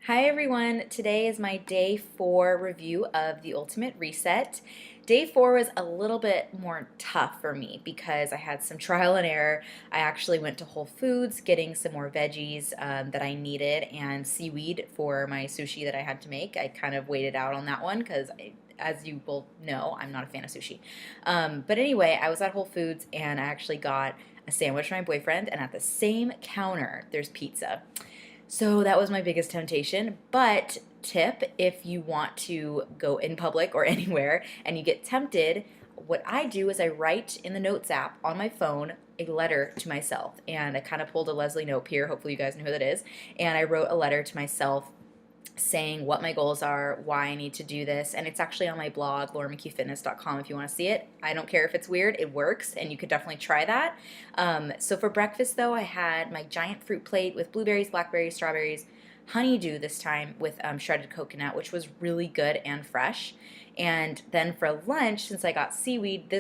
Hi everyone, today is my day 4 review of the Ultimate Reset. Day 4 was a little bit more tough for me because I had some trial and error. I actually went to Whole Foods getting some more veggies that I needed and seaweed for my sushi that I had to make. I kind of waited out on that one because as you will know, I'm not a fan of sushi. But anyway, I was at Whole Foods and I actually got a sandwich for my boyfriend, and at the same counter, there's pizza. So that was my biggest temptation. But tip, if you want to go in public or anywhere and you get tempted, what I do is I write in the Notes app on my phone a letter to myself. And I kind of pulled a Leslie Knope here. Hopefully you guys know who that is. And I wrote a letter to myself saying what my goals are, why I need to do this, and it's actually on my blog, lauramcqfitness.com, if you want to see it. I don't care if it's weird, it works, and you could definitely try that. So for breakfast, though, I had my giant fruit plate with blueberries, blackberries, strawberries, honeydew this time with shredded coconut, which was really good and fresh. And then for lunch, since I got seaweed,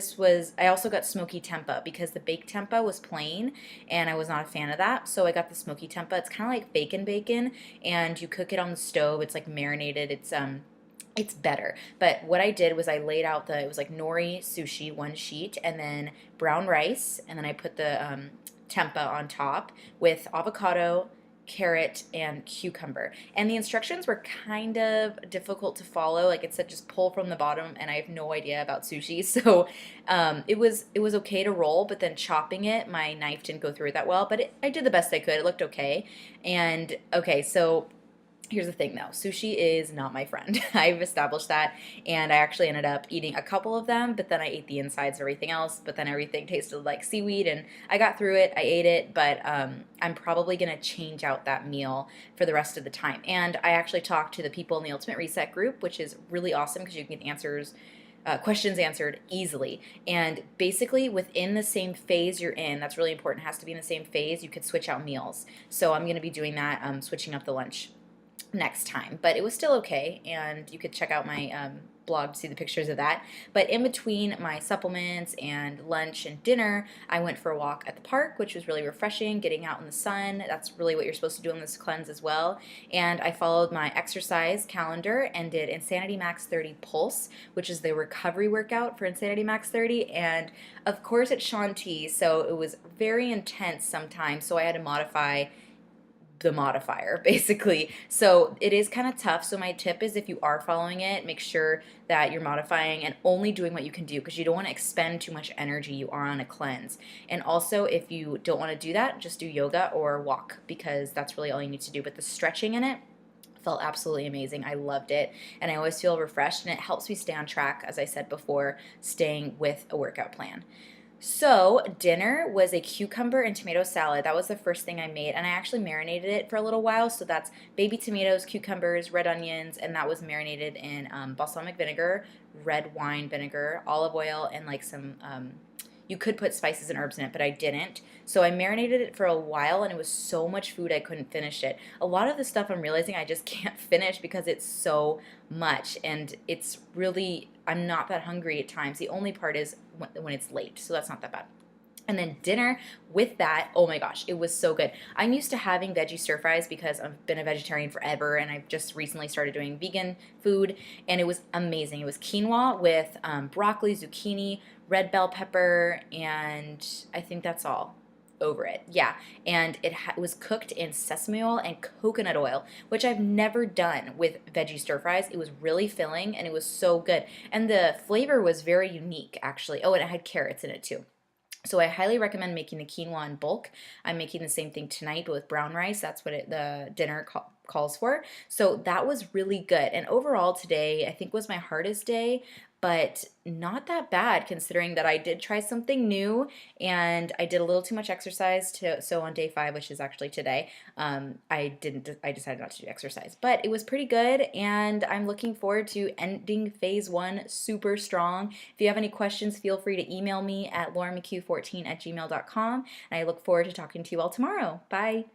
I also got smoky tempeh because the baked tempeh was plain and I was not a fan of that. So I got the smoky tempeh. It's kind of like bacon, and you cook it on the stove. It's like marinated. It's better. But what I did was I laid out it was like nori sushi, one sheet, and then brown rice, and then I put the tempeh on top with avocado, carrot, and cucumber. And the instructions were kind of difficult to follow. Like it said, just pull from the bottom, and I have no idea about sushi, so it was okay to roll. But then chopping it, my knife didn't go through it that well. But I did the best I could. It looked okay. And okay, so here's the thing though, sushi is not my friend. I've established that, and I actually ended up eating a couple of them, but then I ate the insides of everything else, but then everything tasted like seaweed, and I got through it, I ate it, but I'm probably going to change out that meal for the rest of the time. And I actually talked to the people in the Ultimate Reset group, which is really awesome because you can get questions answered easily. And basically, within the same phase you're in, that's really important, it has to be in the same phase, you could switch out meals. So I'm going to be doing that, switching up the lunch next time, but it was still okay, and you could check out my blog to see the pictures of that. But in between my supplements and lunch and dinner, I went for a walk at the park, which was really refreshing, getting out in the sun. That's really what you're supposed to do in this cleanse as well. And I followed my exercise calendar and did Insanity Max 30 Pulse, which is the recovery workout for Insanity Max 30, and of course it's Shaun T, so it was very intense sometimes, so I had to modify the modifier basically. So it is kind of tough. So my tip is, if you are following it, make sure that you're modifying and only doing what you can do, because you don't want to expend too much energy. You are on a cleanse. And also, if you don't want to do that, just do yoga or walk, because that's really all you need to do. But the stretching in it felt absolutely amazing. I loved it, and I always feel refreshed, and it helps me stay on track, as I said before, staying with a workout plan. So dinner was a cucumber and tomato salad. That was the first thing I made, and I actually marinated it for a little while. So that's baby tomatoes, cucumbers, red onions, and that was marinated in balsamic vinegar, red wine vinegar, olive oil, and like some you could put spices and herbs in it, but I didn't. So I marinated it for a while, and it was so much food I couldn't finish it. A lot of the stuff I'm realizing I just can't finish because it's so much, and it's really, I'm not that hungry at times. The only part is when it's late, so that's not that bad. And then dinner with that, oh my gosh, it was so good. I'm used to having veggie stir fries because I've been a vegetarian forever, and I've just recently started doing vegan food, and it was amazing. It was quinoa with broccoli, zucchini, red bell pepper, and I think that's all over it. Yeah, and it was cooked in sesame oil and coconut oil, which I've never done with veggie stir fries. It was really filling, and it was so good. And the flavor was very unique, actually. Oh, and it had carrots in it too. So I highly recommend making the quinoa in bulk. I'm making the same thing tonight, but with brown rice. That's what the dinner calls for. So that was really good. And overall today, I think, was my hardest day, but not that bad considering that I did try something new, and I did a little too much exercise. So on day 5, which is actually today, I decided not to do exercise, but it was pretty good, and I'm looking forward to ending phase 1 super strong. If you have any questions, feel free to email me at lauramcq14@gmail.com, and I look forward to talking to you all tomorrow. Bye.